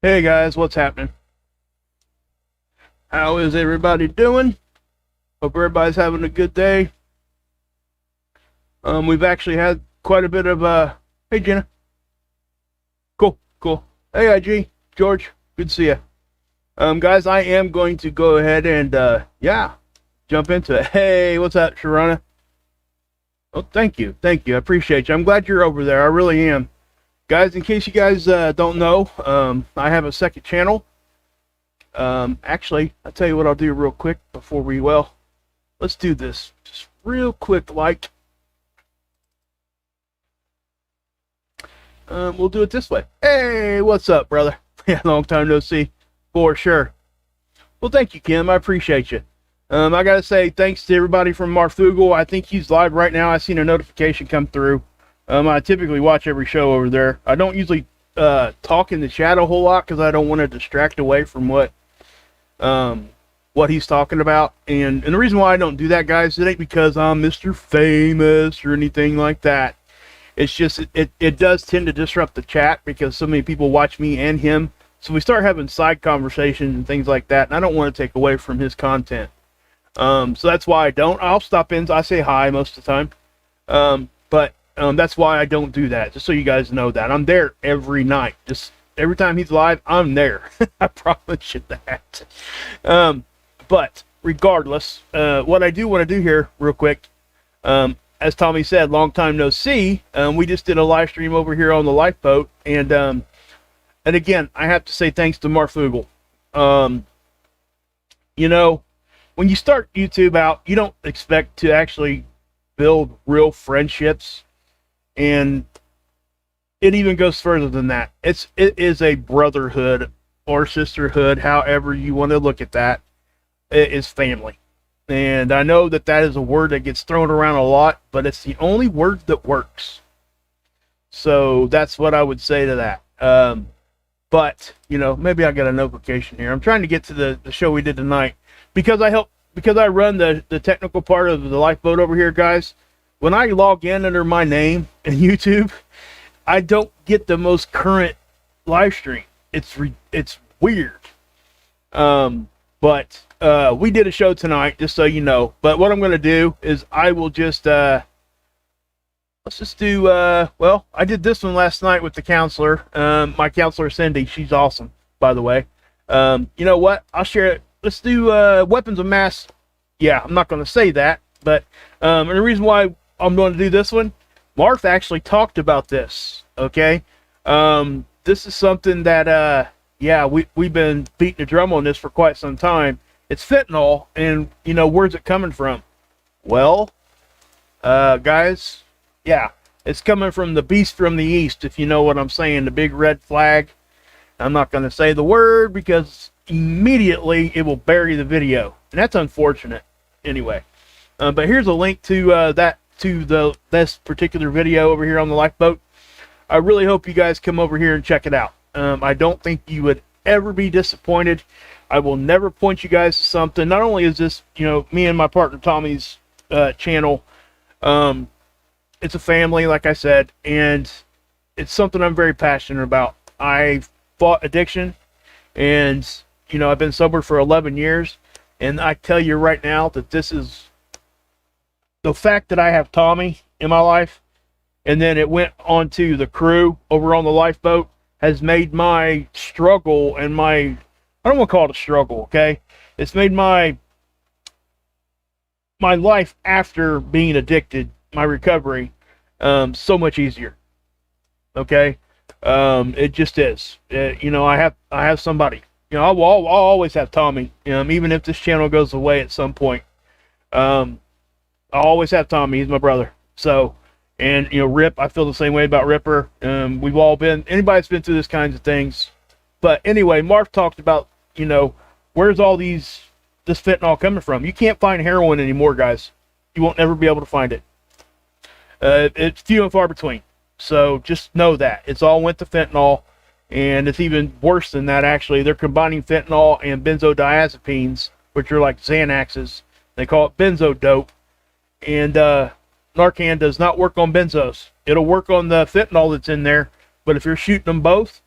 Hey guys, what's happening? How is everybody doing? Hope everybody's having a good day. We've actually had quite a bit of hey Jenna. Cool, cool. Hey IG, George, good to see you. Guys, I am going to go ahead and yeah, jump into it. Hey, what's up, Sharona? Oh, thank you. I appreciate you. I'm glad you're over there. I really am. Guys, in case you guys don't know, I have a second channel. Actually, I'll tell you what I'll do real quick before let's do this. Just real quick, like. We'll do it this way. Hey, what's up, brother? Yeah, long time no see. For sure. Well, thank you, Kim. I appreciate you. I gotta say thanks to everybody from Marfugal. I think he's live right now. I seen a notification come through. I typically watch every show over there. I don't usually talk in the chat a whole lot because I don't want to distract away from what he's talking about. And the reason why I don't do that, guys, it ain't because I'm Mr. Famous or anything like that. It's just it does tend to disrupt the chat because so many people watch me and him. So we start having side conversations and things like that, and I don't want to take away from his content. So that's why I don't. I'll stop in. I say hi most of the time. But that's why I don't do that. Just so you guys know that. I'm there every night. Just every time he's live, I'm there. I promise you that. But regardless, what I do want to do here real quick, as Tommy said, long time no see. We just did a live stream over here on the Lifeboat. And again, I have to say thanks to Marfugal. You know, when you start YouTube out, you don't expect to actually build real friendships, and it even goes further than that. It is a brotherhood or sisterhood, however you want to look at that. It is family, and I know that is a word that gets thrown around a lot, but it's the only word that works. So that's what I would say to that. But you know, maybe I got a notification here. I'm trying to get to the show we did tonight because I run the technical part of the Lifeboat over here, guys. When I log in under my name in YouTube, I don't get the most current live stream. It's weird. But we did a show tonight, just so you know. But what I'm going to do is I will just let's just do well, I did this one last night with the counselor. My counselor Cindy, she's awesome, by the way. You know what? I'll share it. Let's do weapons of mass. Yeah, I'm not going to say that, but and the reason why I'm going to do this one, Marth actually talked about this. Okay, this is something that yeah, we've been beating the drum on this for quite some time. It's fentanyl, and you know, where's it coming from? Well, guys, yeah, it's coming from the beast from the east, if you know what I'm saying, the big red flag. I'm not going to say the word because immediately it will bury the video, and that's unfortunate. Anyway, but here's a link to this particular video over here on the Lifeboat. I really hope you guys come over here and check it out. I don't think you would ever be disappointed. I will never point you guys to something. Not only is this, you know, me and my partner Tommy's channel, it's a family, like I said, and it's something I'm very passionate about. I fought addiction, and you know, I've been sober for 11 years, and I tell you right now that this is the fact that I have Tommy in my life, and then it went on to the crew over on the Lifeboat, has made my struggle and I don't want to call it a struggle, okay? It's made my life after being addicted, my recovery, so much easier. Okay? It just is. You know, I have somebody. You know, I'll always have Tommy. Even if this channel goes away at some point, I'll always have Tommy. He's my brother. So, and you know, Rip, I feel the same way about Ripper. We've all been, anybody that's been through this kinds of things. But anyway, Mark talked about, you know, where's all this fentanyl coming from? You can't find heroin anymore, guys. You won't ever be able to find it. It's few and far between. So just know that. It's all went to fentanyl, and it's even worse than that, actually. They're combining fentanyl and benzodiazepines, which are like Xanaxes. They call it benzo dope. And Narcan does not work on benzos. It'll work on the fentanyl that's in there, but if you're shooting them both,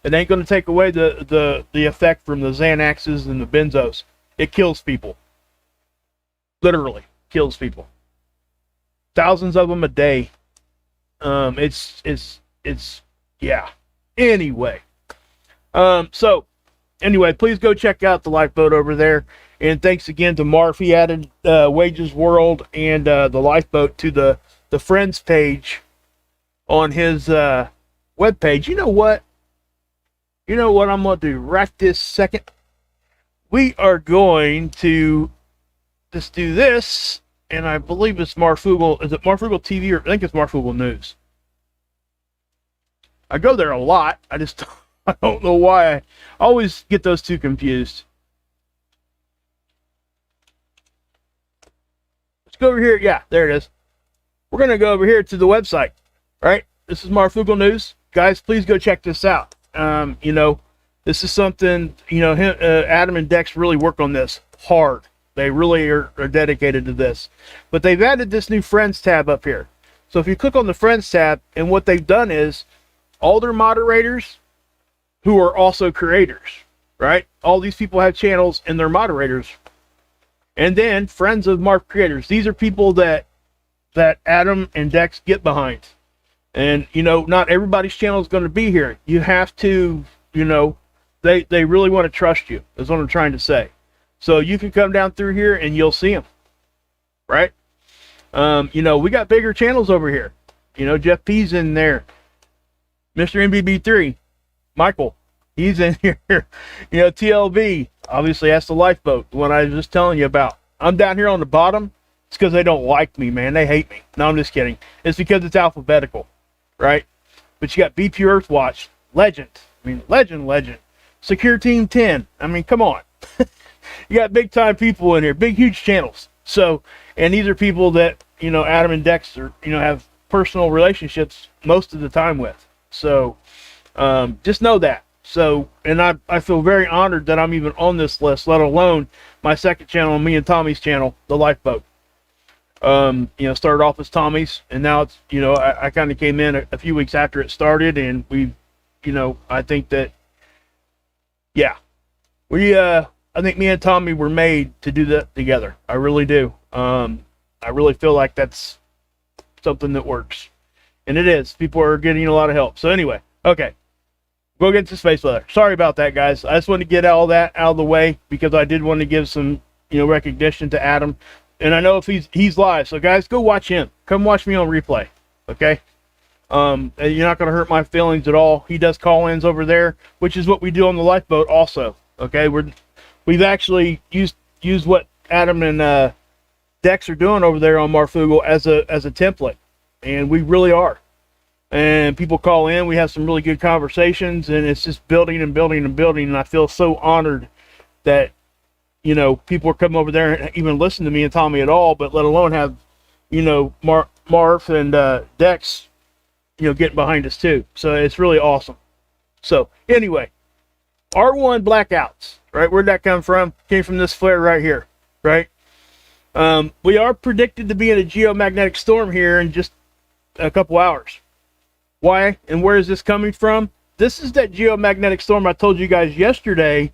It ain't going to take away the effect from the Xanaxes and the benzos. It kills people. Literally kills people. Thousands of them a day. It's yeah. Anyway. So anyway, please go check out the Lifeboat over there. And thanks again to Marf. He added Wages World and the Lifeboat to the friends page on his webpage. You know what? You know what I'm going to do right this second? We are going to just do this, and I believe it's Marfugal. Is it Marfugal TV, or I think it's Marfugal News? I go there a lot. I don't know why. I always get those two confused. Let's go over here. Yeah, there it is. We're going to go over here to the website. All right. This is Marfugal News. Guys, please go check this out. You know, this is something, you know, Adam and Dex really work on this hard. They really are dedicated to this. But they've added this new Friends tab up here. So if you click on the Friends tab, and what they've done is all their moderators who are also creators, right? All these people have channels and they're moderators. And then friends of Mark creators. These are people that Adam and Dex get behind. And, you know, not everybody's channel is going to be here. You have to, you know, they really want to trust you, is what I'm trying to say. So you can come down through here and you'll see them, right? You know, we got bigger channels over here. You know, Jeff P's in there. Mr. MBB3, Michael, he's in here. You know, TLB, obviously that's the Lifeboat, the one I was just telling you about. I'm down here on the bottom. It's because they don't like me, man. They hate me. No, I'm just kidding. It's because it's alphabetical, right? But you got BP Earthwatch, Legend. I mean, Legend. Secure Team 10. I mean, come on. You got big time people in here, big, huge channels. So, and these are people that, you know, Adam and Dexter, you know, have personal relationships most of the time with. So, just know that. So, and I feel very honored that I'm even on this list, let alone my second channel, me and Tommy's channel, the Lifeboat. You know, started off as Tommy's, and now it's, you know, I kind of came in a few weeks after it started, and we, you know, I think that, yeah, I think me and Tommy were made to do that together. I really do. I really feel like that's something that works. And it is. People are getting a lot of help. So anyway, okay. Go get to space weather. Sorry about that, guys. I just wanted to get all that out of the way because I did want to give some, you know, recognition to Adam. And I know if he's live. So guys, go watch him. Come watch me on replay. Okay? You're not going to hurt my feelings at all. He does call-ins over there, which is what we do on the Lifeboat also. Okay? We've actually used what Adam and Dex are doing over there on Marfugal as a template, and we really are. And people call in, we have some really good conversations, and it's just building and building and building. And I feel so honored that, you know, people are coming over there and even listen to me and Tommy at all, but let alone have, you know, Marf and Dex, you know, getting behind us too. So it's really awesome. So anyway, R1 blackouts. Right, where'd that come from? Came from this flare right here, right? We are predicted to be in a geomagnetic storm here in just a couple hours. Why and where is this coming from? This is that geomagnetic storm I told you guys yesterday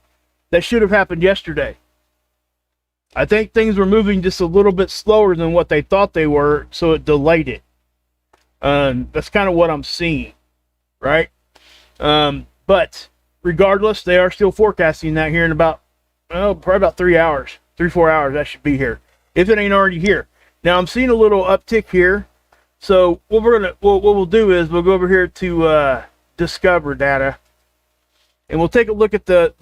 that should have happened yesterday. I think things were moving just a little bit slower than what they thought they were, so it delayed it. That's kind of what I'm seeing, right? But regardless, they are still forecasting that here in about, probably about 3 hours, 3-4 hours. That should be here, if it ain't already here. Now I'm seeing a little uptick here. So what we'll do is we'll go over here to Discover Data, and we'll take a look at the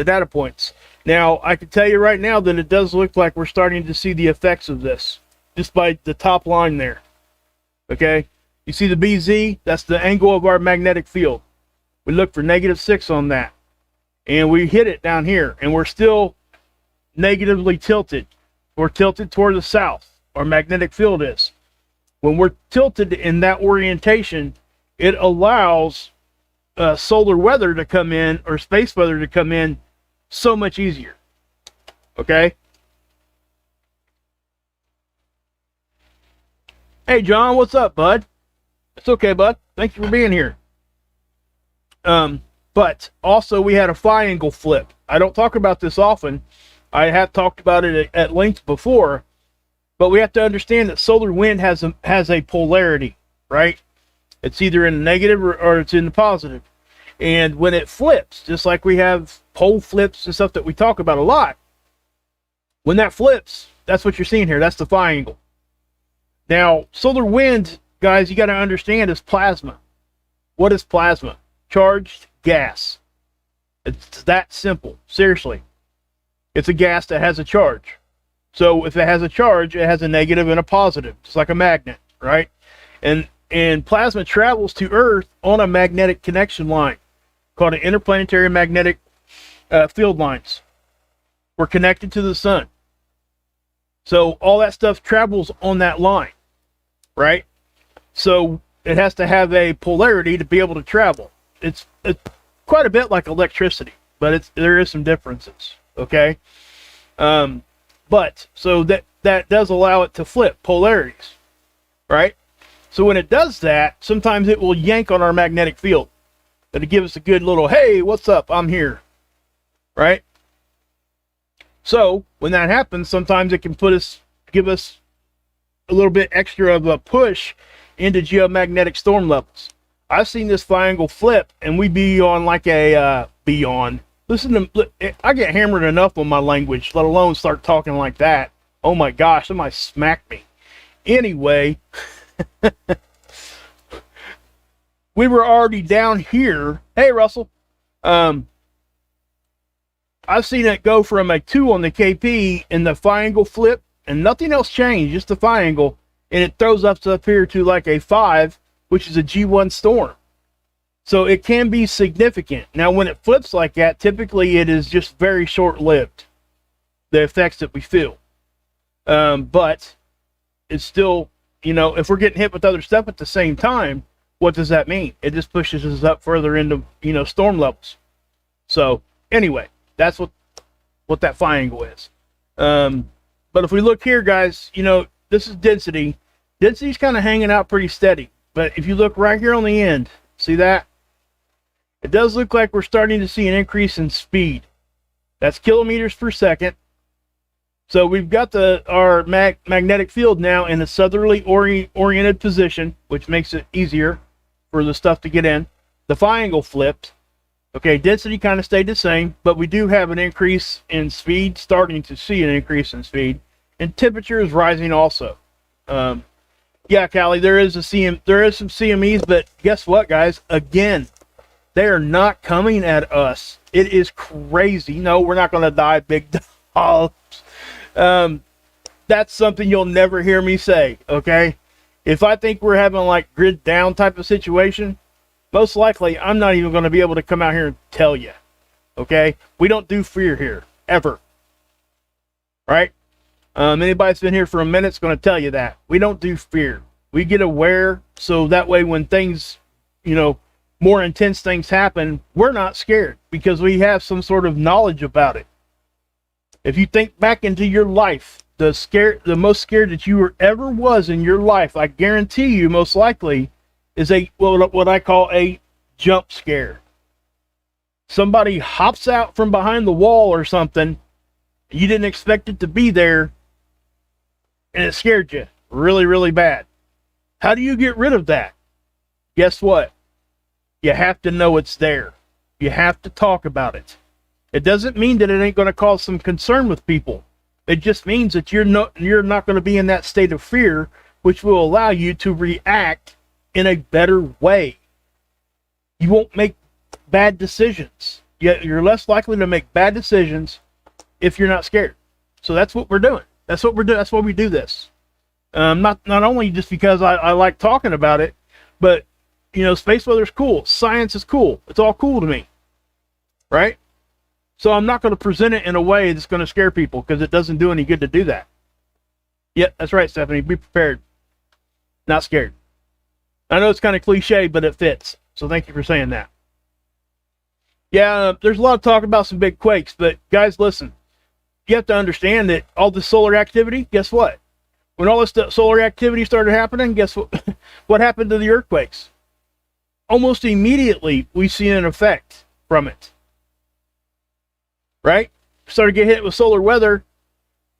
data points. Now I can tell you right now that it does look like we're starting to see the effects of this just by the top line there. Okay, you see the BZ? That's the angle of our magnetic field. We look for -6 on that, and we hit it down here, and we're still negatively tilted. We're tilted toward the south. Our magnetic field is. When we're tilted in that orientation, it allows solar weather to come in, or space weather to come in, so much easier. Okay? Hey, John, what's up, bud? It's okay, bud. Thank you for being here. But But also we had a phi angle flip. I don't talk about this often. I have talked about it at length before, but we have to understand that solar wind has a polarity, right? It's either in the negative or it's in the positive. And when it flips, just like we have pole flips and stuff that we talk about a lot, when that flips, that's what you're seeing here. That's the phi angle. Now, solar wind, guys, you got to understand is plasma. What is plasma? Charged gas. It's that simple. Seriously. It's a gas that has a charge. So if it has a charge, it has a negative and a positive, just like a magnet, right? And plasma travels to Earth on a magnetic connection line called an interplanetary magnetic field lines. We're connected to the sun. So all that stuff travels on that line, right? So it has to have a polarity to be able to travel. It's quite a bit like electricity, but there is some differences, okay? But so that does allow it to flip polarities, right? So when it does that, sometimes it will yank on our magnetic field. That'll give us a good little, hey, what's up? I'm here, right? So when that happens, sometimes it can give us a little bit extra of a push into geomagnetic storm levels. I've seen this phi angle flip, and we be on like a Listen to, I get hammered enough on my language, let alone start talking like that. Oh my gosh, somebody smacked me. Anyway, we were already down here. Hey, Russell. I've seen it go from a 2 on the KP in the phi angle flip, and nothing else changed, just the phi angle, and it throws up here to like a 5, which is a G1 storm. So it can be significant. Now, when it flips like that, typically it is just very short-lived, the effects that we feel. But it's still, you know, if we're getting hit with other stuff at the same time, what does that mean? It just pushes us up further into, you know, storm levels. So anyway, that's what that phi angle is. But if we look here, guys, you know, this is density. Density's kind of hanging out pretty steady. But if you look right here on the end, see that? It does look like we're starting to see an increase in speed. That's kilometers per second. So we've got our magnetic field now in a southerly oriented position, which makes it easier for the stuff to get in. The phi angle flipped. Okay, density kind of stayed the same, but we do have an increase in speed, starting to see an increase in speed, and temperature is rising also. Yeah, Callie, there is some CMEs, but guess what, guys? Again, they are not coming at us. It is crazy. No, we're not going to die, big dogs. That's something you'll never hear me say, okay? If I think we're having like grid down type of situation, most likely I'm not even going to be able to come out here and tell you, okay? We don't do fear here, ever, right? Anybody that's been here for a minute is going to tell you that. We don't do fear. We get aware, so that way when things, you know, more intense things happen, we're not scared because we have some sort of knowledge about it. If you think back into your life, the most scared that you ever was in your life, I guarantee you most likely is what I call a jump scare. Somebody hops out from behind the wall or something, you didn't expect it to be there, and it scared you really, really bad. How do you get rid of that? Guess what? You have to know it's there. You have to talk about it. It doesn't mean that it ain't going to cause some concern with people. It just means that you're not going to be in that state of fear, which will allow you to react in a better way. You won't make bad decisions. You're less likely to make bad decisions if you're not scared. So that's what we're doing. That's what we're doing. That's why we do this. Not only just because I like talking about it, but, you know, space weather's cool. Science is cool. It's all cool to me. Right? So I'm not going to present it in a way that's going to scare people because it doesn't do any good to do that. Yep, that's right, Stephanie. Be prepared. Not scared. I know it's kind of cliche, but it fits. So thank you for saying that. Yeah, there's a lot of talk about some big quakes, but guys, listen. You have to understand that all the solar activity, guess what? When all this solar activity started happening, guess what? What happened to the earthquakes? Almost immediately, we see an effect. from it. Right? Started to get hit with solar weather.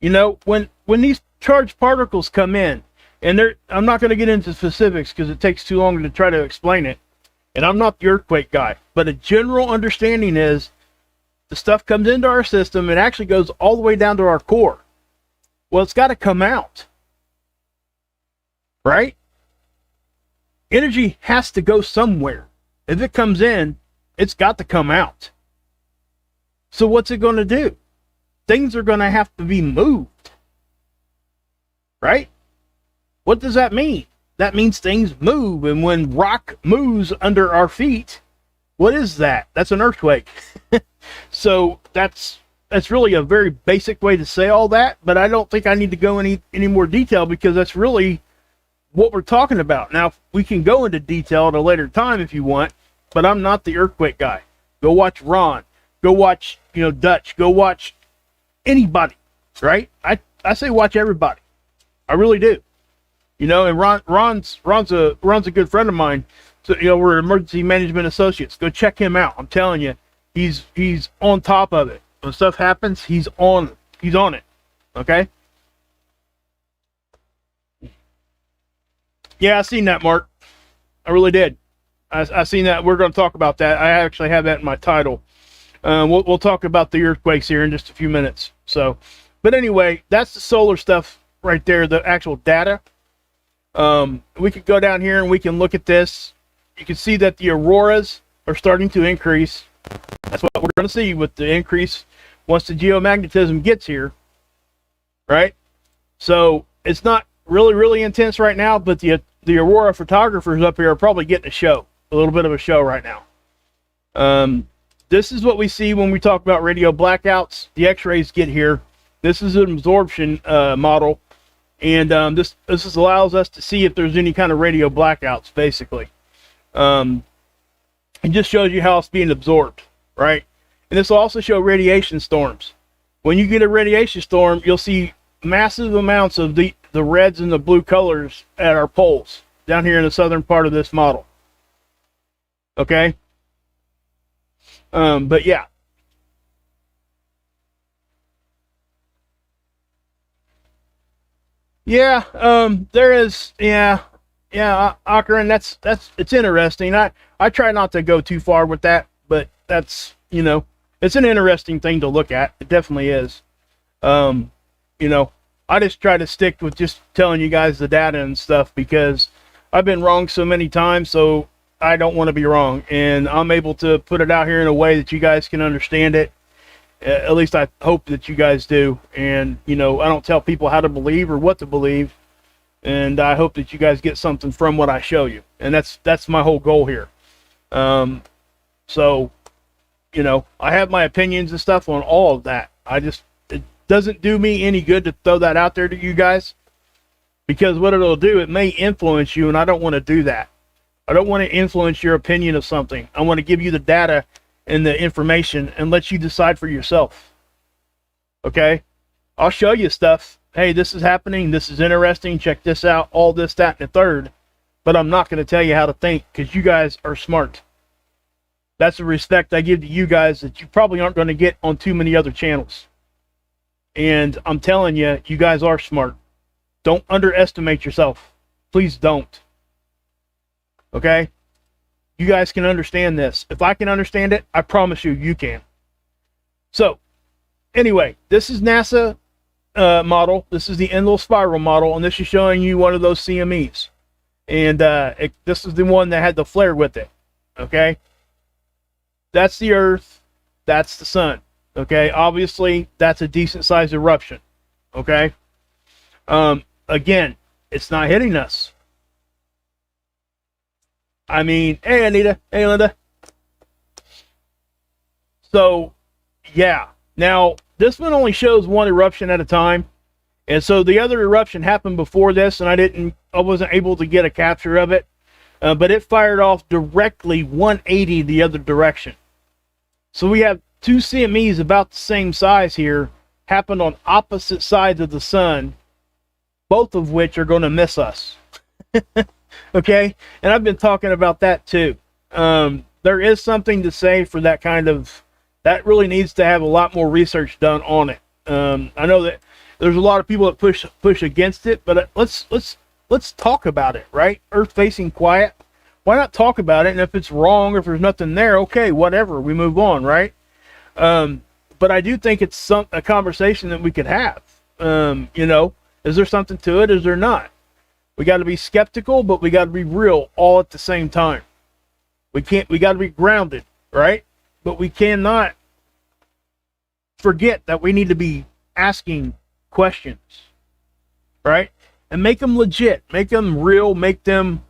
You know, when these charged particles come in, and I'm not going to get into specifics because it takes too long to try to explain it. And I'm not the earthquake guy, but a general understanding is the stuff comes into our system and actually goes all the way down to our core. Well, it's got to come out. Right? Energy has to go somewhere. If it comes in, it's got to come out. So what's it going to do? Things are going to have to be moved. Right? What does that mean? That means things move, and when rock moves under our feet, what is that? That's an earthquake. So that's really a very basic way to say all that, but I don't think I need to go any more detail because that's really what we're talking about. Now, we can go into detail at a later time if you want, but I'm not the earthquake guy. Go watch Ron. Go watch, Dutch. Go watch anybody, right? I say watch everybody. I really do. And Ron's a good friend of mine. So, we're emergency management associates. Go check him out. I'm telling you, he's on top of it. When stuff happens, he's on it. Okay? Yeah, I seen that, Mark. I really did. I seen that. We're going to talk about that. I actually have that in my title. We'll talk about the earthquakes here in just a few minutes. So, but anyway, that's the solar stuff right there, the actual data. We could go down here and we can look at this. You can see that the auroras are starting to increase. That's what we're going to see with the increase once the geomagnetism gets here, right? So it's not really intense right now, but the Aurora photographers up here are probably getting a little bit of a show right now. This is what we see when we talk about radio blackouts. The X-rays get here. This is an absorption model, and this allows us to see if there's any kind of radio blackouts, basically. It just shows you how it's being absorbed, right? And this will also show radiation storms. When you get a radiation storm, you'll see massive amounts of the reds and the blue colors at our poles down here in the southern part of this model. Okay? But yeah. Yeah, there is, Akron, it's interesting. I try not to go too far with that, but that's, it's an interesting thing to look at. It definitely is. I just try to stick with just telling you guys the data and stuff because I've been wrong so many times, so I don't want to be wrong. And I'm able to put it out here in a way that you guys can understand it. At least I hope that you guys do. And, I don't tell people how to believe or what to believe. And I hope that you guys get something from what I show you. And that's my whole goal here. So, I have my opinions and stuff on all of that. It doesn't do me any good to throw that out there to you guys. Because what it'll do, it may influence you, and I don't want to do that. I don't want to influence your opinion of something. I want to give you the data and the information and let you decide for yourself. Okay? I'll show you stuff. Hey, this is happening. This is interesting. Check this out. All this, that, and the third. But I'm not going to tell you how to think because you guys are smart. That's the respect I give to you guys that you probably aren't going to get on too many other channels. And I'm telling you, you guys are smart. Don't underestimate yourself. Please don't. Okay? You guys can understand this. If I can understand it, I promise you can. So, anyway, this is NASA model. This is the endless spiral model, and this is showing you one of those CMEs. And this is the one that had the flare with it. Okay? That's the Earth. That's the Sun. Okay? Obviously, that's a decent-sized eruption. Okay? Again, it's not hitting us. I mean, hey, Anita. Hey, Linda. So, yeah. Now, this one only shows one eruption at a time. And so the other eruption happened before this, and I wasn't able to get a capture of it. But it fired off directly 180 the other direction. So we have two CMEs about the same size here, happened on opposite sides of the sun, both of which are going to miss us. Okay? And I've been talking about that too. there is something to say for that kind of, that really needs to have a lot more research done on it. I know that there's a lot of people that push against it, but let's talk about it, right? Earth facing quiet. Why not talk about it? And if it's wrong, or if there's nothing there, okay, whatever, we move on, right? But I do think it's a conversation that we could have. You know, is there something to it? Is there not? We got to be skeptical, but we got to be real all at the same time. We got to be grounded, right? But we cannot forget that we need to be asking questions, right? And make them legit, make them real, make them,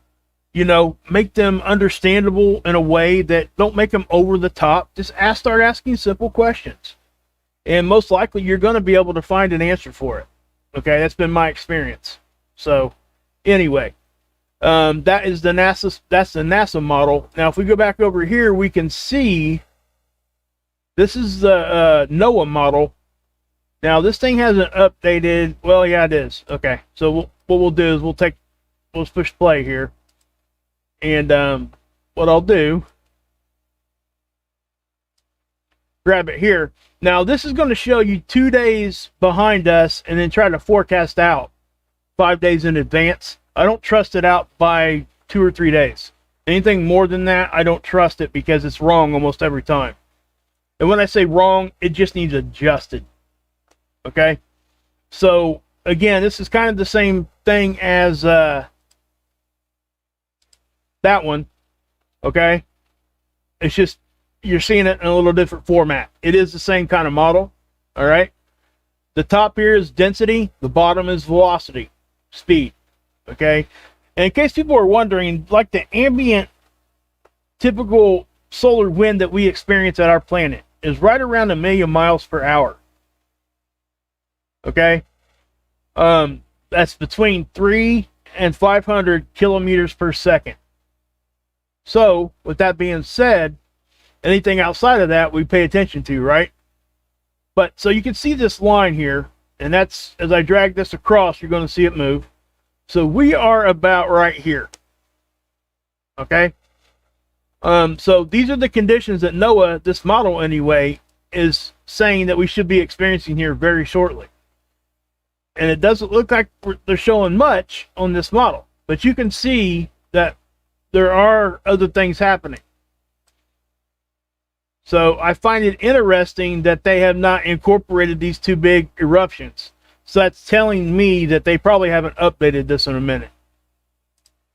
you know, make them understandable in a way that don't make them over the top. Just start asking simple questions. And most likely you're going to be able to find an answer for it. Okay, that's been my experience. So anyway, that is the NASA model. Now, if we go back over here, we can see this is the NOAA model. Now, this thing hasn't updated. Well, yeah, it is. Okay, so what we'll do is we'll push play here. And what I'll do, grab it here. Now, this is going to show you 2 days behind us and then try to forecast out 5 days in advance. I don't trust it out by 2 or 3 days. Anything more than that, I don't trust it because it's wrong almost every time. And when I say wrong, it just needs adjusted. Okay? So, again, this is kind of the same thing as that one. Okay? It's just you're seeing it in a little different format. It is the same kind of model. All right? The top here is density. The bottom is velocity, speed. Okay? And in case people are wondering, like the ambient typical solar wind that we experience at our planet is right around 1 million miles per hour. Okay? That's between 3 and 500 kilometers per second. So, with that being said, anything outside of that we pay attention to, right? But, so you can see this line here, and that's, as I drag this across, you're going to see it move. So we are about right here. Okay? So these are the conditions that NOAA, this model anyway, is saying that we should be experiencing here very shortly. And it doesn't look like they're showing much on this model, but you can see that there are other things happening. So I find it interesting that they have not incorporated these two big eruptions. So that's telling me that they probably haven't updated this in a minute.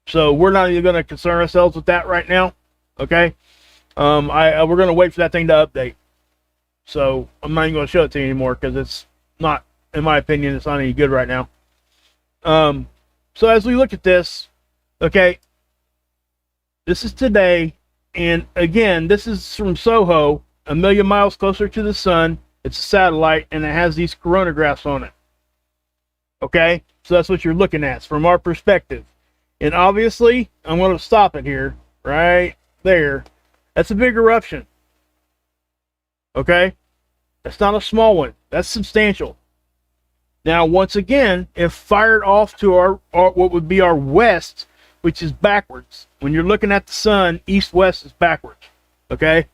So we're not even going to concern ourselves with that right now. Okay? We're going to wait for that thing to update. So I'm not even going to show it to you anymore because it's not, in my opinion, it's not any good right now. So as we look at this, okay, this is today. And again, this is from SOHO, 1 million miles closer to the sun. It's a satellite, and it has these coronagraphs on it. Okay, so that's what you're looking at from our perspective. And obviously, I'm going to stop it here, right there. That's a big eruption. Okay, that's not a small one. That's substantial. Now, once again, if fired off to our what would be our west, which is backwards. When you're looking at the sun, east-west is backwards. Okay?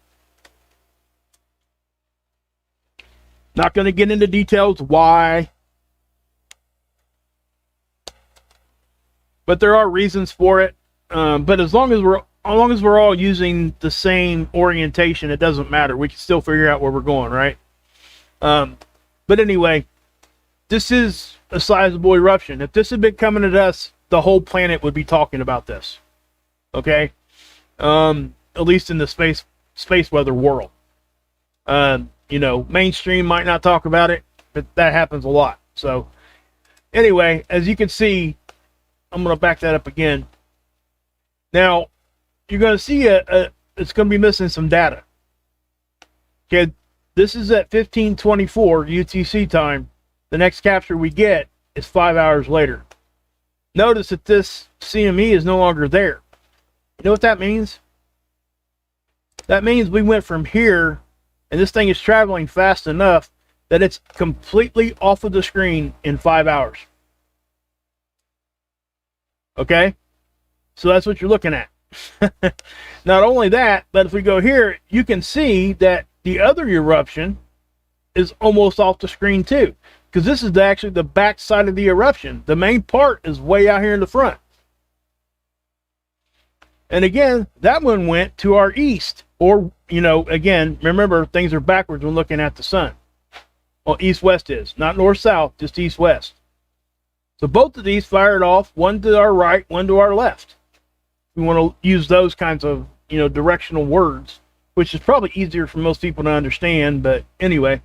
Not going to get into details why. But there are reasons for it. But as long as we're all using the same orientation, it doesn't matter. We can still figure out where we're going, right? But anyway, this is a sizable eruption. If this had been coming at us, the whole planet would be talking about this. Okay? At least in the space weather world. You know, mainstream might not talk about it, but that happens a lot. So, anyway, as you can see, I'm going to back that up again. Now, you're going to see it's going to be missing some data. Okay, this is at 15:24 UTC time. The next capture we get is 5 hours later. Notice that this CME is no longer there. You know what that means? That means we went from here, and this thing is traveling fast enough that it's completely off of the screen in 5 hours. Okay? So that's what you're looking at. Not only that, but if we go here, you can see that the other eruption is almost off the screen too, because this is actually the back side of the eruption. The main part is way out here in the front. And again, that one went to our east, or, you know, again, remember, things are backwards when looking at the sun. Well, east-west is, not north-south, just east-west. So both of these fired off, one to our right, one to our left. We want to use those kinds of, you know, directional words, which is probably easier for most people to understand, but anyway.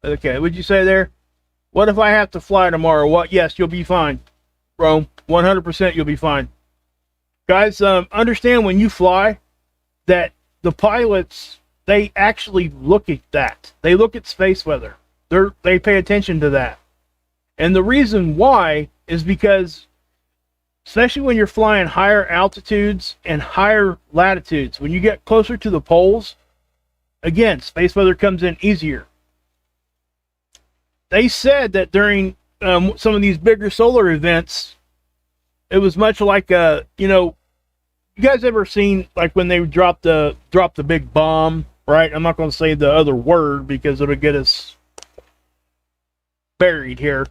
Okay, what'd you say there? What if I have to fly tomorrow? What? Yes, you'll be fine, Rome. 100% you'll be fine. Guys, understand when you fly that the pilots, they actually look at that. They look at space weather. They pay attention to that. And the reason why is because, especially when you're flying higher altitudes and higher latitudes, when you get closer to the poles, again, space weather comes in easier. They said that during some of these bigger solar events, it was much like you know, you guys ever seen like when they drop the big bomb, right? I'm not going to say the other word because it'll get us buried here.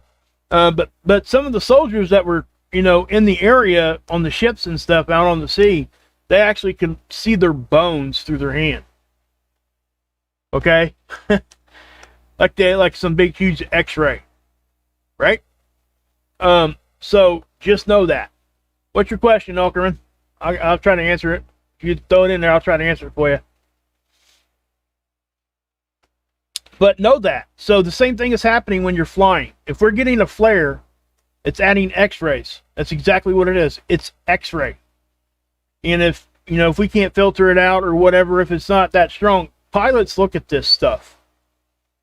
But some of the soldiers that were, you know, in the area on the ships and stuff out on the sea, they actually can see their bones through their hand. Okay, like some big huge X-ray, right? So just know that. What's your question, Alkerman? I'll try to answer it. If you throw it in there, I'll try to answer it for you. But know that. So the same thing is happening when you're flying. If we're getting a flare, it's adding X-rays. That's exactly what it is. It's X-ray. And if, you know, if we can't filter it out or whatever, if it's not that strong, pilots look at this stuff.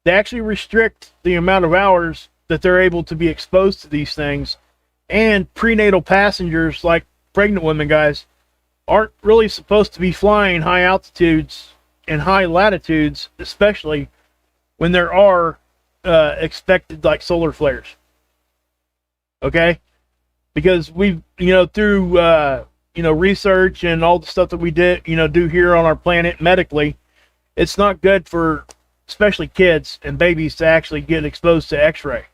They actually restrict the amount of hours that they're able to be exposed to these things. And prenatal passengers, like pregnant women, guys, aren't really supposed to be flying high altitudes and high latitudes, especially when there are expected like solar flares. Okay, because we've, you know, through you know, research and all the stuff that we do here on our planet medically, it's not good for especially kids and babies to actually get exposed to X-ray.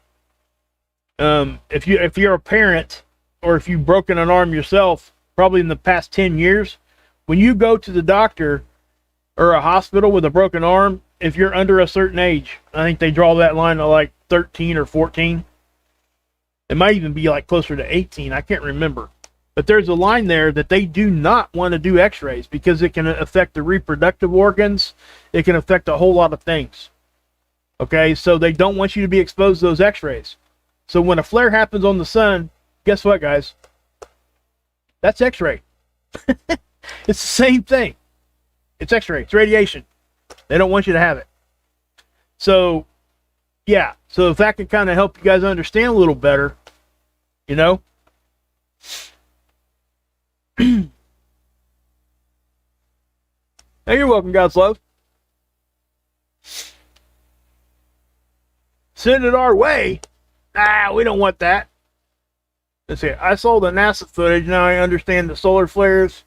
If you're a parent, or if you've broken an arm yourself, probably in the past 10 years, when you go to the doctor or a hospital with a broken arm, if you're under a certain age, I think they draw that line at like 13 or 14. It might even be like closer to 18. I can't remember. But there's a line there that they do not want to do X-rays because it can affect the reproductive organs. It can affect a whole lot of things. Okay, so they don't want you to be exposed to those X-rays. So when a flare happens on the sun, guess what, guys? That's X-ray. It's the same thing. It's X-ray. It's radiation. They don't want you to have it. So, yeah. So if that can kind of help you guys understand a little better, you know. Hey, you're welcome, God's love. Send it our way. We don't want that. Let's see. I saw the NASA footage. Now I understand that solar flares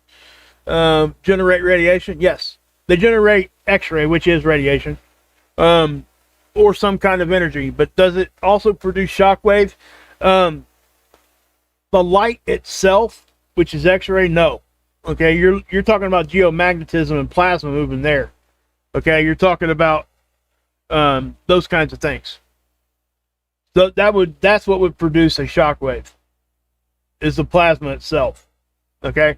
generate radiation. Yes, they generate X-ray, which is radiation, or some kind of energy. But does it also produce shockwaves? The light itself, which is X-ray, no. Okay, you're talking about geomagnetism and plasma moving there. Okay, you're talking about those kinds of things. So that's what would produce a shockwave, is the plasma itself. Okay.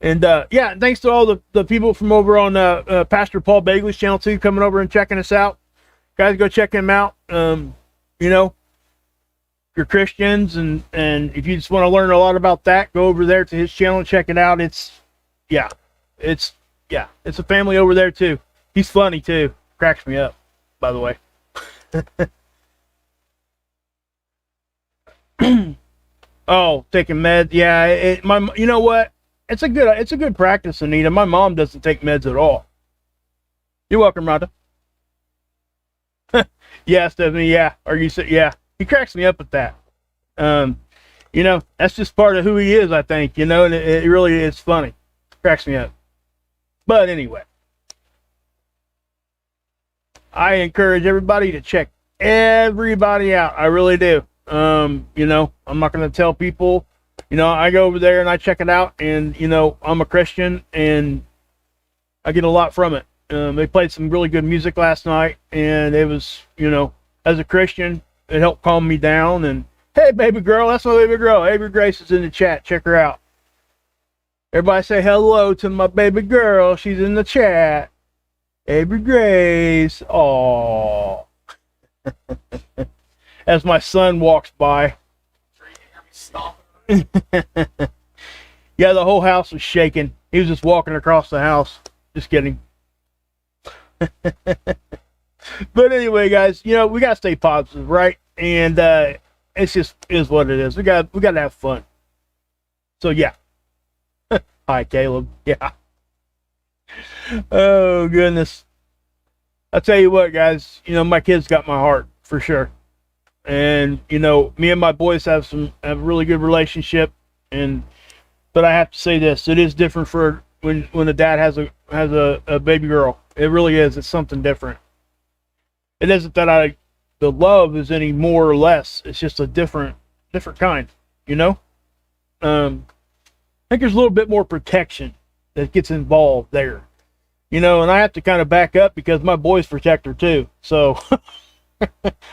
And yeah, thanks to all the people from over on Pastor Paul Bagley's channel too, coming over and checking us out. Guys, go check him out. You know, if you're Christians and if you just want to learn a lot about that, go over there to his channel and check it out. It's a family over there too. He's funny too. Cracks me up, by the way. Oh, taking meds. Yeah, you know what? It's a good practice, Anita. My mom doesn't take meds at all. You're welcome, Rhonda. Yeah, Stephanie. Yeah, or you said yeah. He cracks me up at that. You know, that's just part of who he is, I think, you know, and it really is funny. Cracks me up. But anyway, I encourage everybody to check everybody out. I really do. You know, I'm not going to tell people, you know, I go over there and I check it out, and, you know, I'm a Christian and I get a lot from it. They played some really good music last night, and it was, you know, as a Christian, it helped calm me down. And hey, baby girl, that's my baby girl. Avery Grace is in the chat. Check her out. Everybody say hello to my baby girl. She's in the chat. Avery Grace. Aww. As my son walks by. Yeah, the whole house was shaking. He was just walking across the house. Just kidding. But anyway, guys, you know, we gotta stay positive, right? And it's just is what it is. We gotta have fun. So yeah. Hi, Caleb. Yeah. Oh goodness. I'll tell you what, guys, you know, my kids got my heart for sure. And, you know, me and my boys have a really good relationship, but I have to say this, it is different for when a dad has a baby girl. It really is. It's something different. It isn't that the love is any more or less. It's just a different kind, you know? I think there's a little bit more protection that gets involved there, you know, and I have to kind of back up because my boys protect her too. So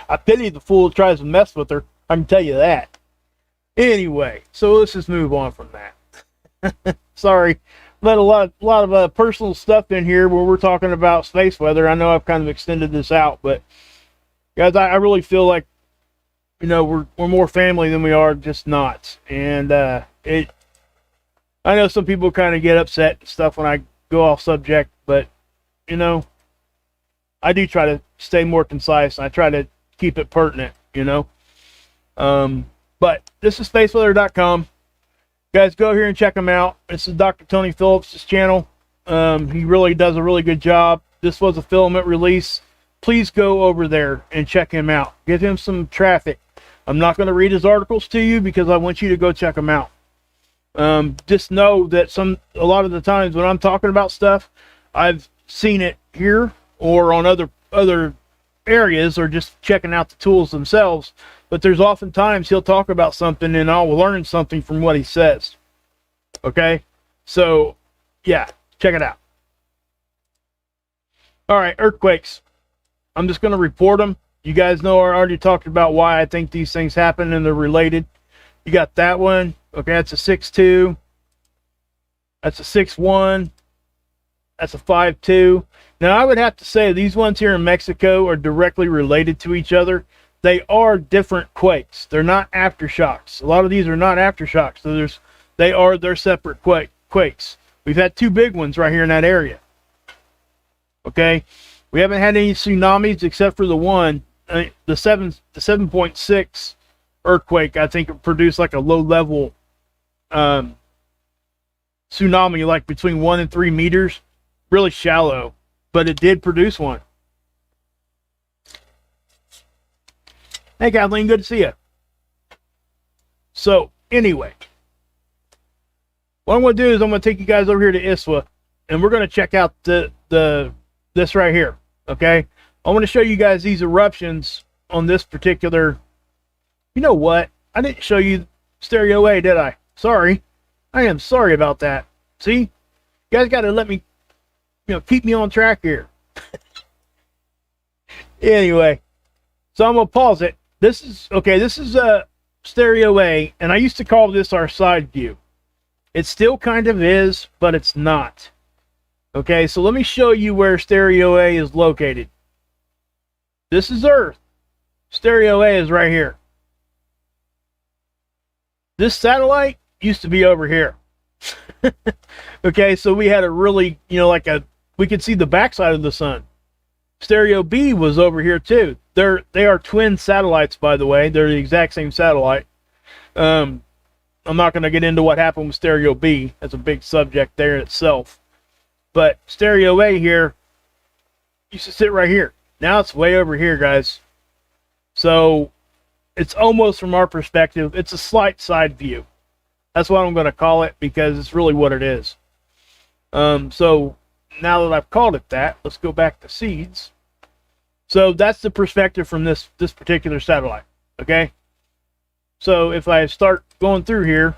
I pity the fool that tries to mess with her. I can tell you that. Anyway, so let's just move on from that. Sorry, let a lot of personal stuff in here where we're talking about space weather. I know I've kind of extended this out, but guys, I really feel like, you know, we're more family than we are just knots. And I know some people kind of get upset and stuff when I go off subject, but, you know, I do try to stay more concise, and I try to keep it pertinent, you know. But this is spaceweather.com. Guys, go here and check him out. This is Dr. Tony Phillips' channel. He really does a really good job. This was a filament release. Please go over there and check him out. Give him some traffic. I'm not going to read his articles to you because I want you to go check them out. Just know that a lot of the times when I'm talking about stuff, I've seen it here or on other areas, or just checking out the tools themselves. But there's oftentimes he'll talk about something and I'll learn something from what he says. Okay? So, yeah, check it out. All right, earthquakes. I'm just going to report them. You guys know I already talked about why I think these things happen and they're related. You got that one. Okay, that's a 6.2. That's a 6.1. That's a 5.2. Now, I would have to say these ones here in Mexico are directly related to each other. They are different quakes. They're not aftershocks. A lot of these are not aftershocks. So they're separate quakes. We've had two big ones right here in that area. Okay, we haven't had any tsunamis except for the one, the 7.6 earthquake. I think it produced like a low-level tsunami, like between 1 and 3 meters, really shallow, but it did produce one. Hey, Kathleen, good to see you. So, anyway, what I'm going to do is I'm going to take you guys over here to ISWA, and we're going to check out this right here, okay? I want to show you guys these eruptions on this particular... You know what? I didn't show you Stereo A, did I? Sorry. I am sorry about that. See? You guys got to let me, you know, keep me on track here. Anyway, so I'm going to pause it. This is Stereo A, and I used to call this our side view. It still kind of is, but it's not. Okay, so let me show you where Stereo A is located. This is Earth. Stereo A is right here. This satellite used to be over here. Okay, so we had a really, you know, we could see the backside of the sun. Stereo B was over here too. They are twin satellites, by the way. They're the exact same satellite. I'm not going to get into what happened with Stereo B. That's a big subject there in itself. But Stereo A here used to sit right here. Now it's way over here, guys. So it's almost from our perspective, it's a slight side view. That's what I'm going to call it, because it's really what it is. So now that I've called it that, let's go back to seeds. So that's the perspective from this particular satellite. Okay. So if I start going through here,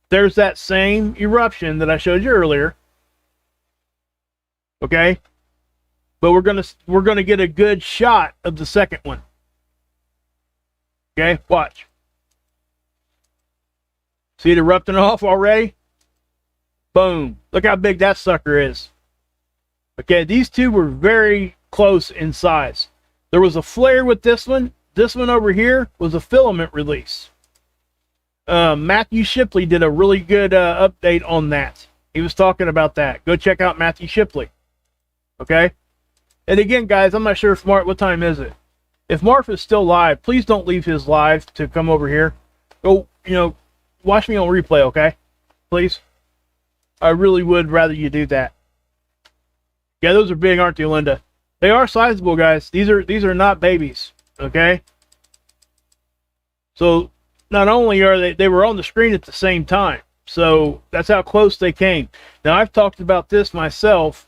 there's that same eruption that I showed you earlier. Okay. But we're gonna get a good shot of the second one. Okay, watch. See it erupting off already? Boom. Look how big that sucker is. Okay, these two were very close in size. There was a flare with this one. This one over here was a filament release. Matthew Shipley did a really good update on that. He was talking about that. Go check out Matthew Shipley. Okay? And again, guys, I'm not sure if Mark, what time is it? If Mark is still live, please don't leave his live to come over here. Go, watch me on replay, okay? Please. I really would rather you do that. Yeah, those are big, aren't they, Linda? They are sizable, guys. These are not babies, okay? So not only are they were on the screen at the same time. So that's how close they came. Now I've talked about this myself,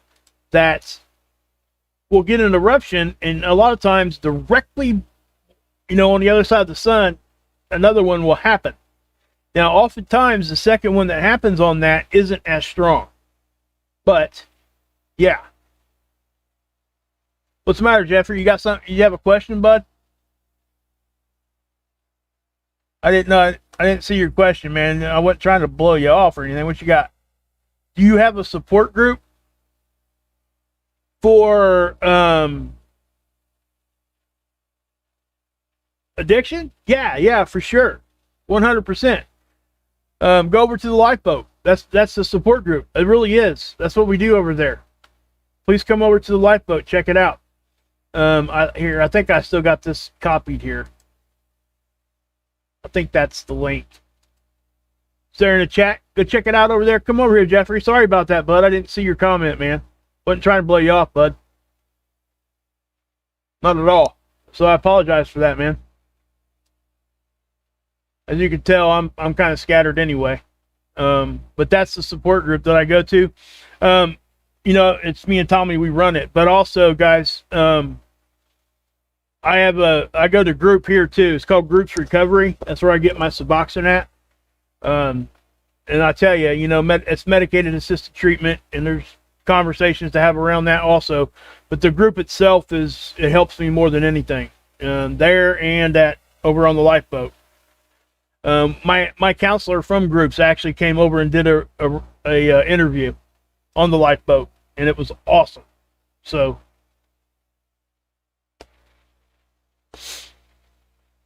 that we'll get an eruption, and a lot of times directly, on the other side of the sun, another one will happen. Now, oftentimes the second one that happens on that isn't as strong. But yeah. What's the matter, Jeffrey? You got something? You have a question, bud? I didn't know. I didn't see your question, man. I wasn't trying to blow you off or anything. What you got? Do you have a support group for addiction? Yeah, for sure. 100%. Go over to the Lifeboat. That's the support group. It really is. That's what we do over there. Please come over to the Lifeboat. Check it out. I think I still got this copied here. I think that's the link. It's there in the chat. Go check it out over there. Come over here, Jeffrey. Sorry about that, bud. I didn't see your comment, man. Wasn't trying to blow you off, bud. Not at all. So I apologize for that, man. As you can tell, I'm kind of scattered anyway. But that's the support group that I go to. It's me and Tommy, we run it. But also, guys, I go to group here too. It's called Groups Recovery. That's where I get my Suboxone at. And I tell you, it's medicated assisted treatment, and there's conversations to have around that also. But the group itself it helps me more than anything. There and over on the Lifeboat. My counselor from groups actually came over and did a interview on the Lifeboat, and it was awesome. So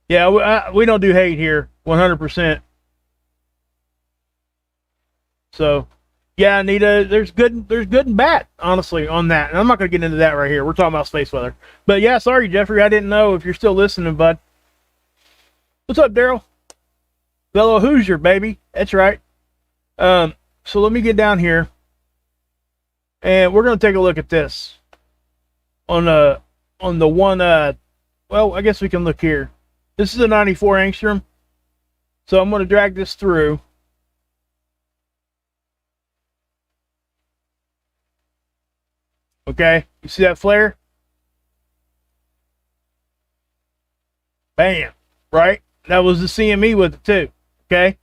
yeah, we don't do hate here, 100%. So yeah, Anita, there's good and bad, honestly, on that. And I'm not going to get into that right here. We're talking about space weather. But yeah, sorry, Jeffrey, I didn't know if you're still listening, bud. What's up, Daryl? Fellow Hoosier, baby. That's right. So let me get down here, and we're going to take a look at this on the one. Well, I guess we can look here. This is a 94 angstrom. So I'm going to drag this through. Okay, you see that flare? Bam, right? That was the CME with it too. Okay,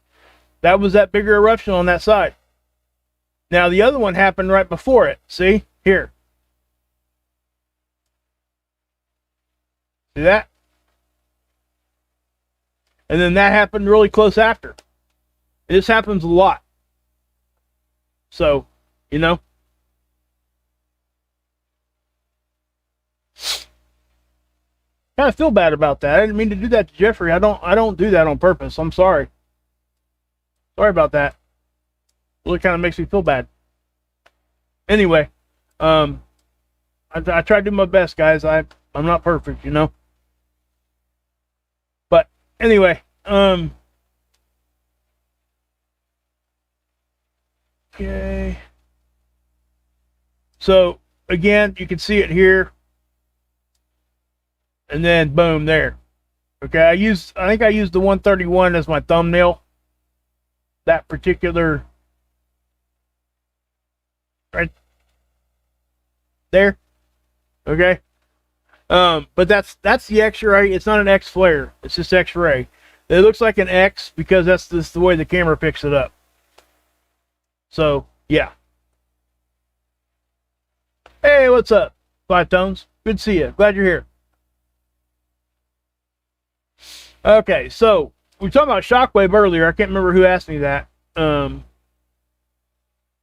that was that bigger eruption on that side. Now the other one happened right before it. See here. See that? And then that happened really close after. This happens a lot. So, kind of feel bad about that. I didn't mean to do that to Jeffrey. I don't do that on purpose. I'm sorry. Sorry about that. Really kind of makes me feel bad. Anyway, I try to do my best, guys. I'm not perfect, But anyway, okay. So again, you can see it here. And then boom, there. Okay, I think I used the 131 as my thumbnail. That particular right there. Okay. But that's the X-ray. It's not an X flare. It's just X-ray. It looks like an X because that's just the way the camera picks it up. So yeah. Hey, what's up, Five Tones? Good to see you. Glad you're here. Okay, so we were talking about shockwave earlier. I can't remember who asked me that.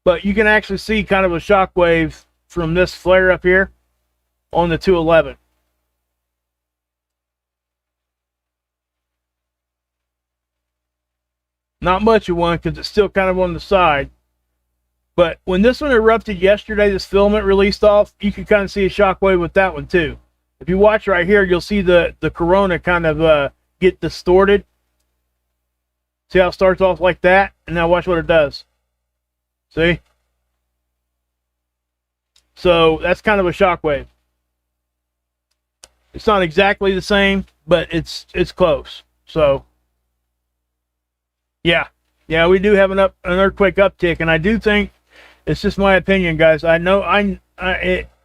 But you can actually see kind of a shockwave from this flare up here on the 211. Not much of one because it's still kind of on the side. But when this one erupted yesterday, this filament released off, you can kind of see a shockwave with that one too. If you watch right here, you'll see the corona kind of get distorted. See how it starts off like that? And now watch what it does. See? So that's kind of a shockwave. It's not exactly the same, but it's close. So yeah, we do have an earthquake uptick, and I do think it's just my opinion, guys. I know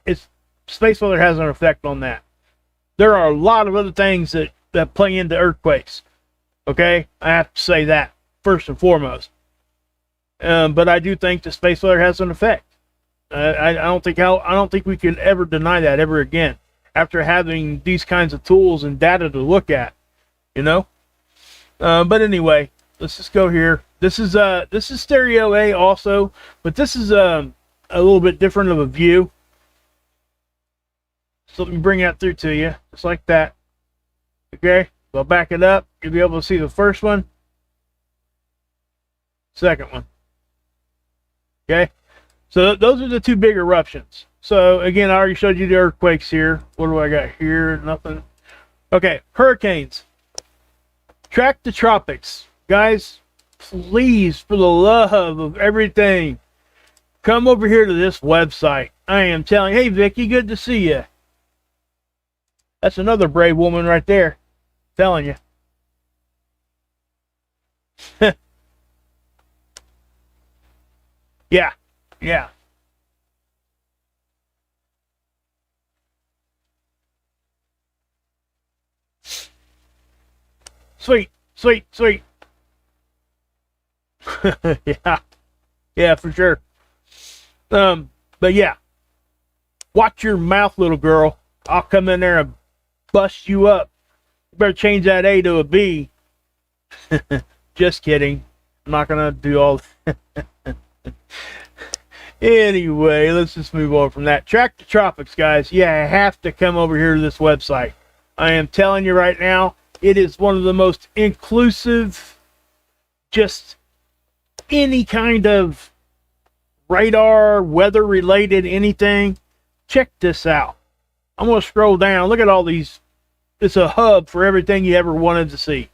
it's space weather has an effect on that. There are a lot of other things that play into earthquakes. Okay, I have to say that first and foremost. But I do think the space weather has an effect. I don't think we can ever deny that ever again after having these kinds of tools and data to look at. You know. But anyway, let's just go here. This is stereo A also, but this is a little bit different of a view. So let me bring that through to you, just like that. Okay, so I'll back it up. You'll be able to see the first one, second one. Okay, so those are the two big eruptions. So again, I already showed you the earthquakes here. What do I got here? Nothing. Okay, hurricanes. Track the tropics. Guys, please, for the love of everything, come over here to this website. I am telling you, hey Vicky, good to see you. That's another brave woman right there. Telling you. Yeah. Sweet. Yeah, for sure. But yeah, watch your mouth, little girl. I'll come in there and bust you up. You better change that A to a B. Just kidding. I'm not gonna do all. Anyway, let's just move on from that. Track the tropics, guys. Yeah, I have to come over here to this website. I am telling you right now, it is one of the most inclusive, just any kind of radar, weather related, anything. Check this out. I'm going to scroll down. Look at all these. It's a hub for everything you ever wanted to see.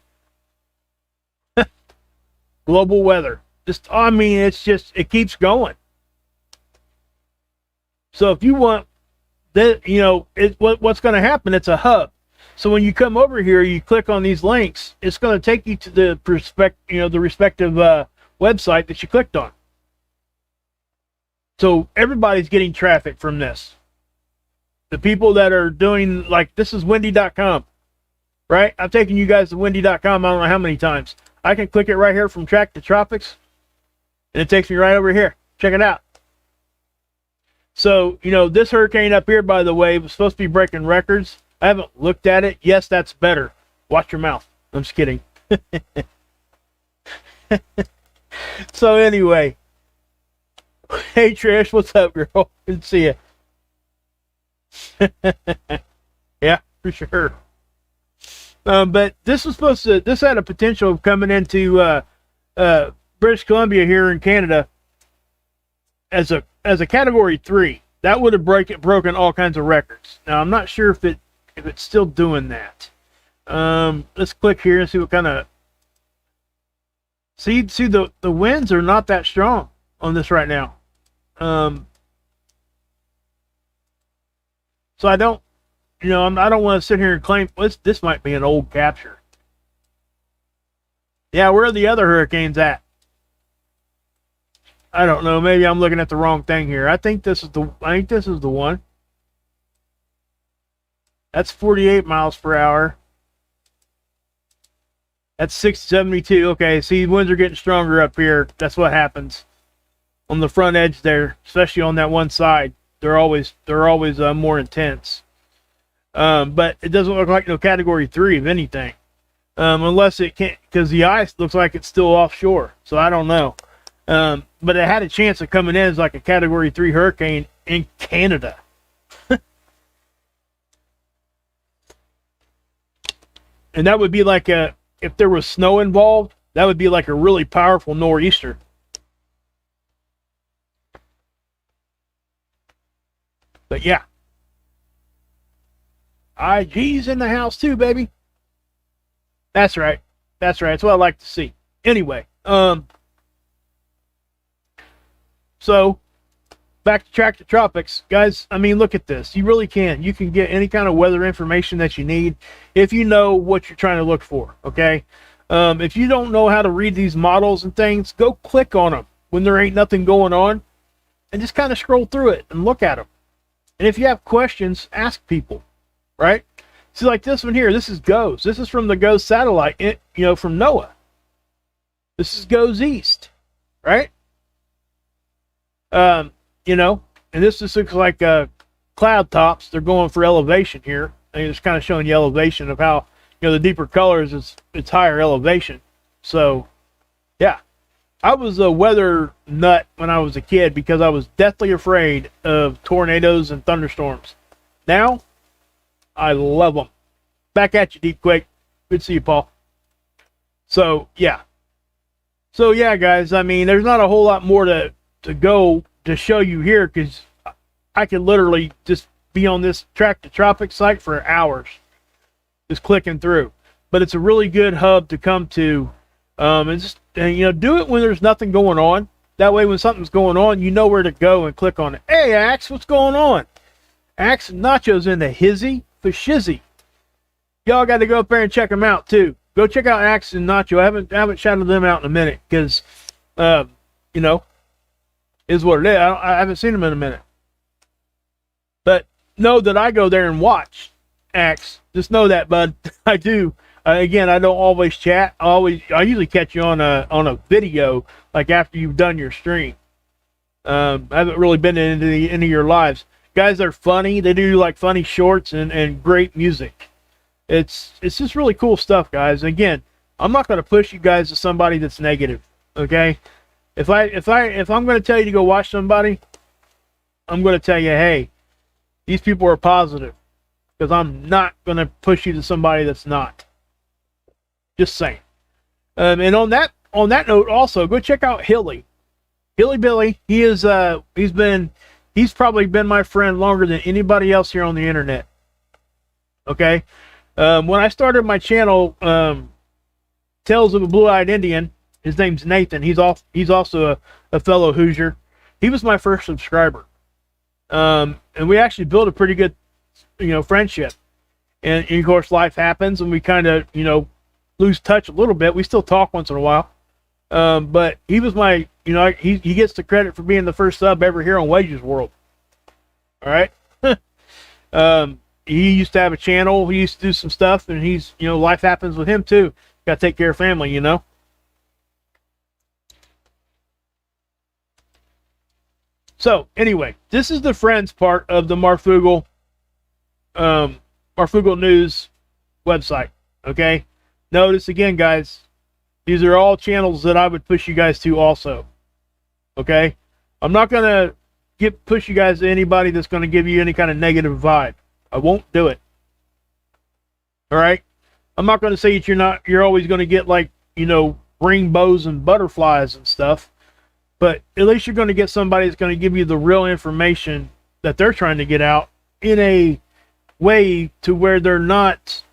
Global weather. Just, I mean, it keeps going. So if you want that, you know, what's going to happen, it's a hub. So when you come over here, you click on these links, it's going to take you to the respective website that you clicked on. So everybody's getting traffic from this. The people that are doing, like, this is windy.com, right? I've taken you guys to windy.com I don't know how many times. I can click it right here from Track the Tropics, and it takes me right over here. Check it out. So, you know, this hurricane up here, by the way, was supposed to be breaking records. I haven't looked at it. Yes, that's better. Watch your mouth. I'm just kidding. So anyway. Hey, Trish. What's up, girl? Good to see you. Yeah, for sure. But this had a potential of coming into British Columbia here in Canada as a category 3. That would have broken all kinds of records. Now I'm not sure if it's still doing that. Let's click here and see what kind of see the winds are not that strong on this right now. So I don't, you know, I don't want to sit here and claim this might be an old capture. Yeah, where are the other hurricanes at? I don't know. Maybe I'm looking at the wrong thing here. I think this is the one. That's 48 miles per hour. That's 672. Okay, see, winds are getting stronger up here. That's what happens on the front edge there, especially on that one side. They're always more intense. But it doesn't look like no Category 3 of anything, unless it can't, because the ice looks like it's still offshore. So I don't know. But it had a chance of coming in as like a Category 3 hurricane in Canada. And that would be like if there was snow involved, that would be like a really powerful nor'easter. But yeah. IG's in the house too, baby. That's right. That's right. That's what I like to see. Anyway, so back to Track the Tropics, guys. I mean, look at this. You really can. You can get any kind of weather information that you need if you know what you're trying to look for. Okay. If you don't know how to read these models and things, go click on them when there ain't nothing going on, and just kind of scroll through it and look at them. And if you have questions, ask people. Right? See, like this one here. This is GOES. This is from the GOES satellite. From NOAA. This is GOES East. Right? And this just looks like cloud tops. They're going for elevation here. And it's kind of showing you elevation of how, the deeper colors, it's higher elevation. So, yeah. I was a weather nut when I was a kid because I was deathly afraid of tornadoes and thunderstorms. Now, I love them. Back at you, Deep Quake. Good to see you, Paul. So, yeah. So, yeah, guys. I mean, there's not a whole lot more to go to show you here because I could literally just be on this Track the Tropics site for hours just clicking through. But it's a really good hub to come to. And do it when there's nothing going on. That way, when something's going on, you know where to go and click on it. Hey, Axe, what's going on? Axe and Nacho's in the hizzy for shizzy. Y'all got to go up there and check them out too. Go check out Axe and Nacho. I haven't shouted them out in a minute because, is what it is. I haven't seen them in a minute. But know that I go there and watch Axe. Just know that, bud. I do. Again, I don't always chat. I usually catch you on a video, like after you've done your stream. I haven't really been into your lives. Guys are funny. They do like funny shorts and great music. It's just really cool stuff, guys. Again, I'm not going to push you guys to somebody that's negative. Okay? If I'm going to tell you to go watch somebody, I'm going to tell you, hey, these people are positive, because I'm not going to push you to somebody that's not. Just saying. And on that note, also go check out Hilly Billy. He's probably been my friend longer than anybody else here on the internet. Okay. When I started my channel, Tales of a Blue-Eyed Indian, his name's Nathan. He's also a fellow Hoosier. He was my first subscriber. And we actually built a pretty good, friendship. And of course, life happens, and we kind of, lose touch a little bit. We still talk once in a while. But he was my, he gets the credit for being the first sub ever here on Wages World. All right. He used to have a channel. He used to do some stuff, and he's, life happens with him too. Got to take care of family, So anyway, this is the friends part of the Marfugal News website. Okay. Notice again, guys, these are all channels that I would push you guys to also. Okay? I'm not going to push you guys to anybody that's going to give you any kind of negative vibe. I won't do it. All right? I'm not going to say that you're always going to get like, rainbows and butterflies and stuff. But at least you're going to get somebody that's going to give you the real information that they're trying to get out in a way to where they're not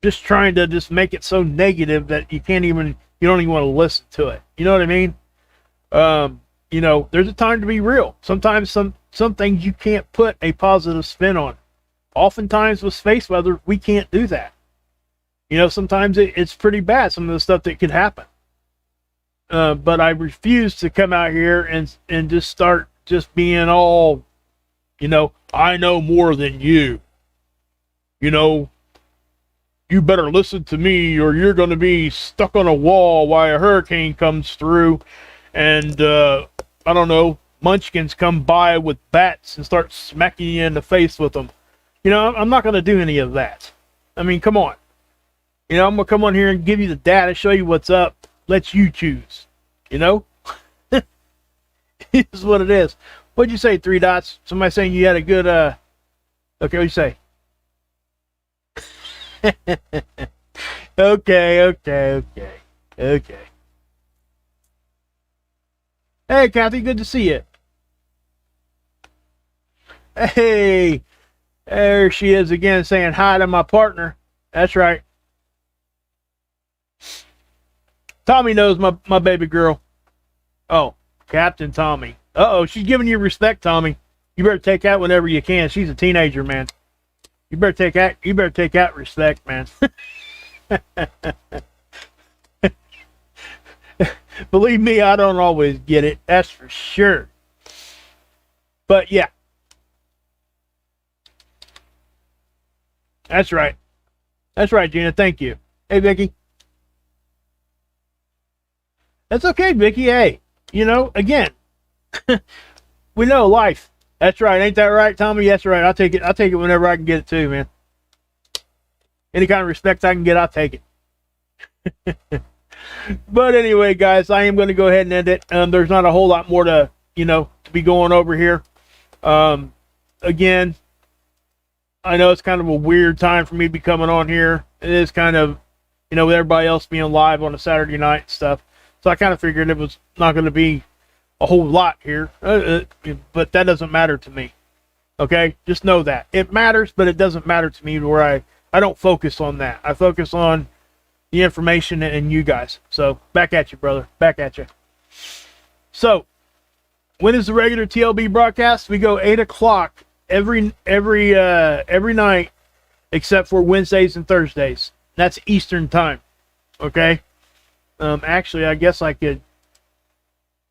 just trying to just make it so negative that you don't even want to listen to it. You know what I mean? There's a time to be real. Sometimes some things you can't put a positive spin on. Oftentimes with space weather, we can't do that. You know, sometimes it's pretty bad, some of the stuff that could happen. But I refuse to come out here and just start just being all, you know, I know more than you. You know, you better listen to me or you're going to be stuck on a wall while a hurricane comes through and, I don't know, munchkins come by with bats and start smacking you in the face with them. You know, I'm not going to do any of that. I mean, come on. You know, I'm going to come on here and give you the data, show you what's up, let you choose. You know? It's what it is. What'd you say, Three Dots? Somebody saying you had a good, okay, what'd you say? Okay. Hey, Kathy, good to see you. Hey, there she is again saying hi to my partner. That's right. Tommy knows my baby girl. Oh, Captain Tommy. Uh-oh, she's giving you respect, Tommy. You better take that whenever you can. She's a teenager, man. You better take that respect, man. Believe me, I don't always get it. That's for sure. But yeah. That's right. That's right, Gina. Thank you. Hey, Vicky. That's okay, Vicky. Hey, you know, again, we know life. That's right. Ain't that right, Tommy? That's right. I'll take it whenever I can get it too, man. Any kind of respect I can get, I'll take it. But anyway, guys, I am going to go ahead and end it. There's not a whole lot more to be going over here. Again, I know it's kind of a weird time for me to be coming on here. It is kind of, with everybody else being live on a Saturday night and stuff. So I kind of figured it was not going to be a whole lot here. But that doesn't matter to me. Okay? Just know that. It matters, but it doesn't matter to me where I don't focus on that. I focus on the information and you guys. So back at you, brother. Back at you. So when is the regular TLB broadcast? We go 8 o'clock every night except for Wednesdays and Thursdays. That's Eastern time. Okay? Actually, I guess I could.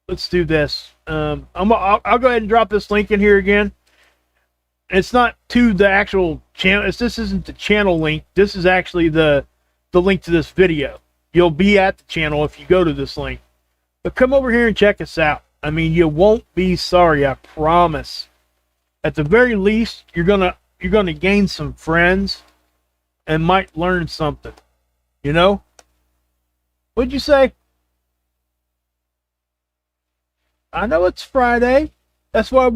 Let's do this. I'll go ahead and drop this link in here again. It's not to the actual channel. This isn't the channel link. This is actually the link to this video. You'll be at the channel if you go to this link. But come over here and check us out. I mean, you won't be sorry. I promise. At the very least, you're gonna gain some friends and might learn something. What'd you say? I know it's Friday. That's why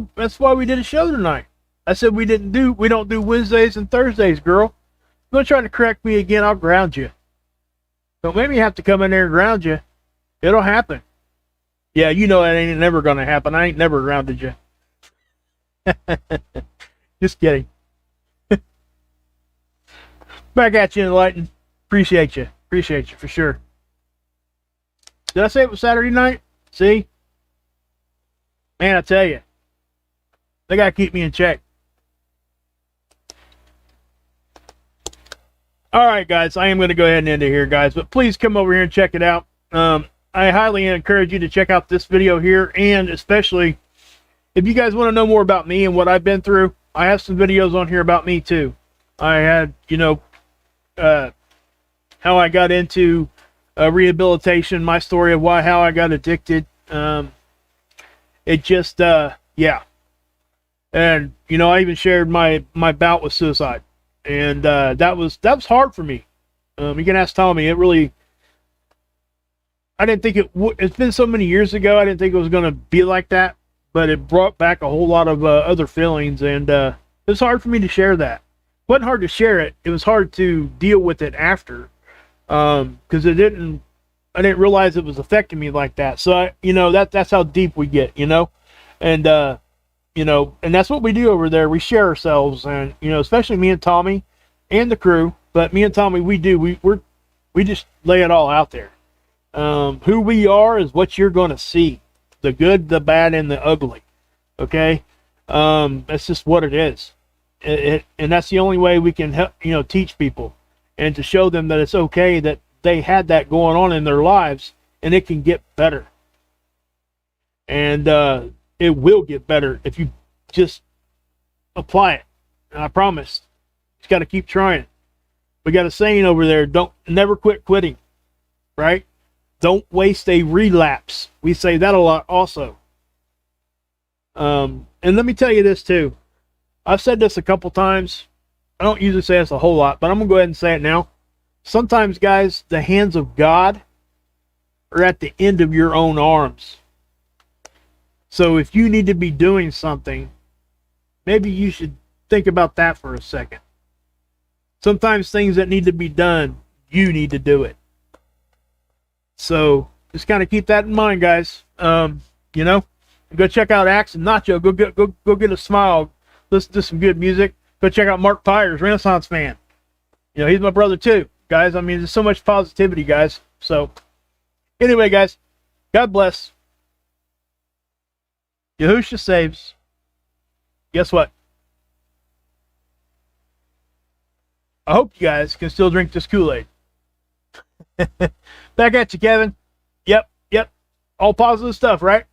we did a show tonight. I said we don't do Wednesdays and Thursdays, girl. You're gonna try to correct me again, I'll ground you. Don't make me have to come in there and ground you. It'll happen. Yeah, it ain't never gonna happen. I ain't never grounded you. Just kidding. Back at you, Enlightened. Appreciate you for sure. Did I say it was Saturday night? See? Man, I tell you. They gotta keep me in check. Alright, guys. I am going to go ahead and end it here, guys. But please come over here and check it out. I highly encourage you to check out this video here. And especially, if you guys want to know more about me and what I've been through, I have some videos on here about me, too. I had, how I got into rehabilitation, my story of how I got addicted. It just, yeah. And, I even shared my bout with suicide. And that was hard for me. You can ask Tommy. It really, I didn't think it's been so many years ago, I didn't think it was going to be like that. But it brought back a whole lot of other feelings. And it was hard for me to share that. It wasn't hard to share it. It was hard to deal with it after. Because I didn't realize it was affecting me like that. So, that's how deep we get, And, and that's what we do over there. We share ourselves, and especially me and Tommy and the crew. But me and Tommy, we just lay it all out there. Who we are is what you're going to see: the good, the bad, and the ugly. Okay, that's just what it is. And that's the only way we can help, teach people, and to show them that it's okay that they had that going on in their lives, and it can get better. And it will get better if you just apply it. And I promise. You just got to keep trying it. We got a saying over there: never quit quitting. Right? Don't waste a relapse. We say that a lot also. And let me tell you this too. I've said this a couple times. I don't usually say this a whole lot, but I'm going to go ahead and say it now. Sometimes, guys, the hands of God are at the end of your own arms. So if you need to be doing something, maybe you should think about that for a second. Sometimes things that need to be done, you need to do it. So just kind of keep that in mind, guys. Go check out Axe and Nacho. Go get a smile. Listen to some good music. Go check out Mark Pires, Renaissance man. He's my brother too, guys. I mean, there's so much positivity, guys. So anyway, guys, God bless. Yahusha saves. Guess what? I hope you guys can still drink this Kool-Aid. Back at you, Kevin. Yep. All positive stuff, right?